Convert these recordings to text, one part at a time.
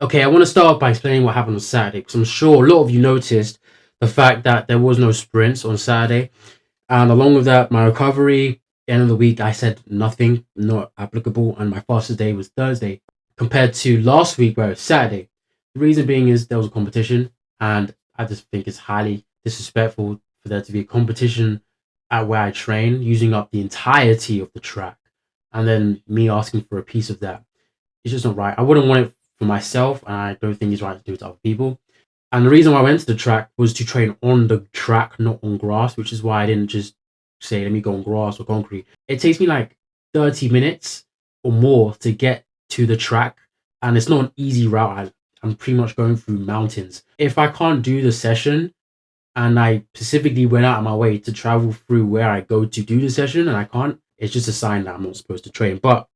Okay, I want to start off by explaining what happened on Saturday, because I'm sure a lot of you noticed the fact that there was no sprints on Saturday. And along with that, my recovery, end of the week, I said nothing, not applicable. And my fastest day was Thursday compared to last week where it's Saturday. The reason being is there was a competition, and I just think it's highly disrespectful for there to be a competition at where I train, using up the entirety of the track, and then me asking for a piece of that. It's just not right. I wouldn't want it for myself, and I don't think it's right to do it to other people. And the reason why I went to the track was to train on the track, not on grass, which is why I didn't just say, let me go on grass or concrete. It takes me like 30 minutes or more to get to the track, and it's not an easy route. I'm pretty much going through mountains. If I can't do the session, and I specifically went out of my way to travel through where I go to do the session, and I can't, it's just a sign that I'm not supposed to train. But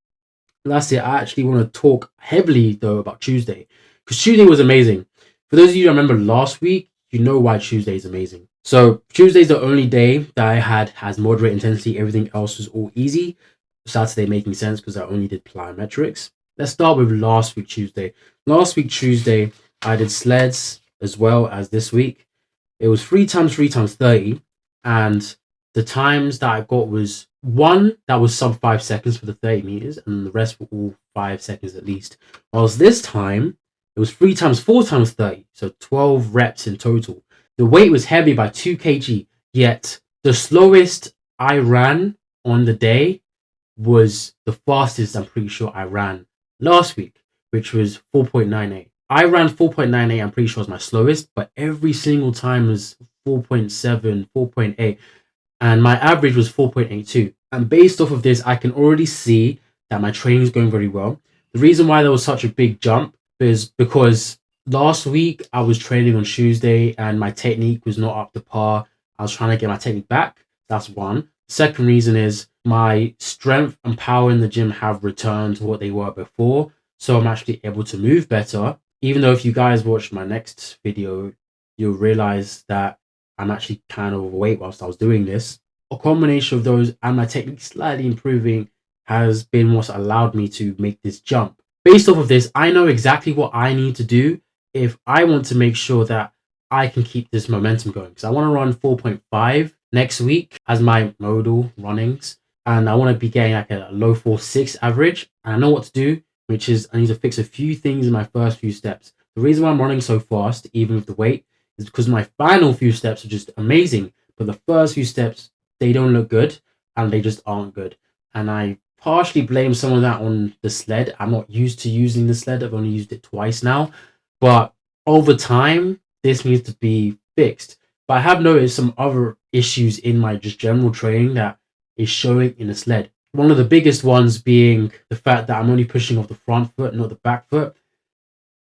that's it. I actually want to talk heavily though about Tuesday, because Tuesday was amazing. For those of you who remember last week, you know why Tuesday is amazing. So Tuesday's the only day that I had has moderate intensity. Everything else was all easy. Saturday making sense because I only did plyometrics. Let's start with last week Tuesday. Last week Tuesday, I did sleds as well as this week. It was 3 times 3 times 30, and the times that I got was one that was sub 5 seconds for the 30 meters, and the rest were all 5 seconds at least. Whilst this time, it was 3 times 4 times 30, so 12 reps in total. The weight was heavy by 2 kg, yet the slowest I ran on the day was the fastest I'm pretty sure I ran last week, which was 4.98. I ran 4.98, I'm pretty sure was my slowest, but every single time was 4.7, 4.8, and my average was 4.82. And based off of this, I can already see that my training is going very well. The reason why there was such a big jump is because last week I was training on Tuesday and my technique was not up to par. I was trying to get my technique back. That's one. Second reason is my strength and power in the gym have returned to what they were before. So I'm actually able to move better. Even though if you guys watch my next video, you'll realize that I'm actually kind of overweight whilst I was doing this. A combination of those and my technique slightly improving has been what's allowed me to make this jump. Based off of this, I know exactly what I need to do if I want to make sure that I can keep this momentum going. Because I want to run 4.5 next week as my modal runnings. And I want to be getting like a low 4.6 average. And I know what to do, which is I need to fix a few things in my first few steps. The reason why I'm running so fast, even with the weight, is because my final few steps are just amazing. But the first few steps, they don't look good and they just aren't good. And I partially blame some of that on the sled. I'm not used to using the sled. I've only used it twice now. But over time, this needs to be fixed. But I have noticed some other issues in my just general training that is showing in the sled. One of the biggest ones being the fact that I'm only pushing off the front foot, not the back foot,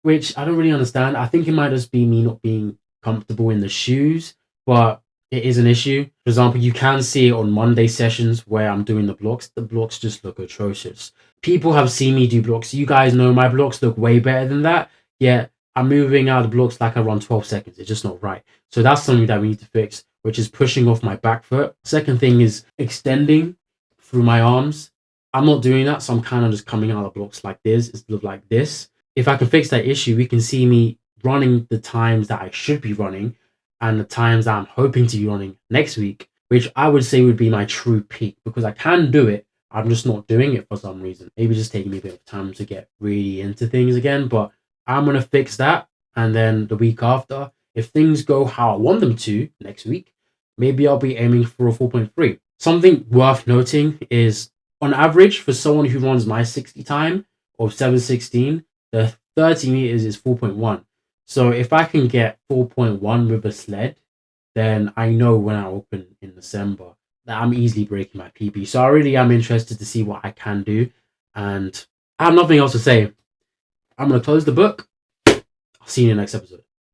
which I don't really understand. I think it might just be me not being comfortable in the shoes, but it is an issue. For example, you can see it on Monday sessions where I'm doing the blocks. The blocks just look atrocious. People have seen me do blocks. You guys know my blocks look way better than that. Yet I'm moving out of the blocks like I run 12 seconds. It's just not right. So that's something that we need to fix, which is pushing off my back foot. Second thing is extending through my arms. I'm not doing that, so I'm kind of just coming out of the blocks like this instead of like this. If I can fix that issue, we can see me running the times that I should be running and the times that I'm hoping to be running next week, which I would say would be my true peak, because I can do it. I'm just not doing it for some reason. Maybe just taking me a bit of time to get really into things again, but I'm going to fix that. And then the week after, if things go how I want them to next week, maybe I'll be aiming for a 4.3. Something worth noting is on average for someone who runs my 60 time of 7:16, the 30 meters is 4.1. So if I can get 4.1 with a sled, then I know when I open in December that I'm easily breaking my PB. So I really am interested to see what I can do. And I have nothing else to say. I'm going to close the book. I'll see you in the next episode.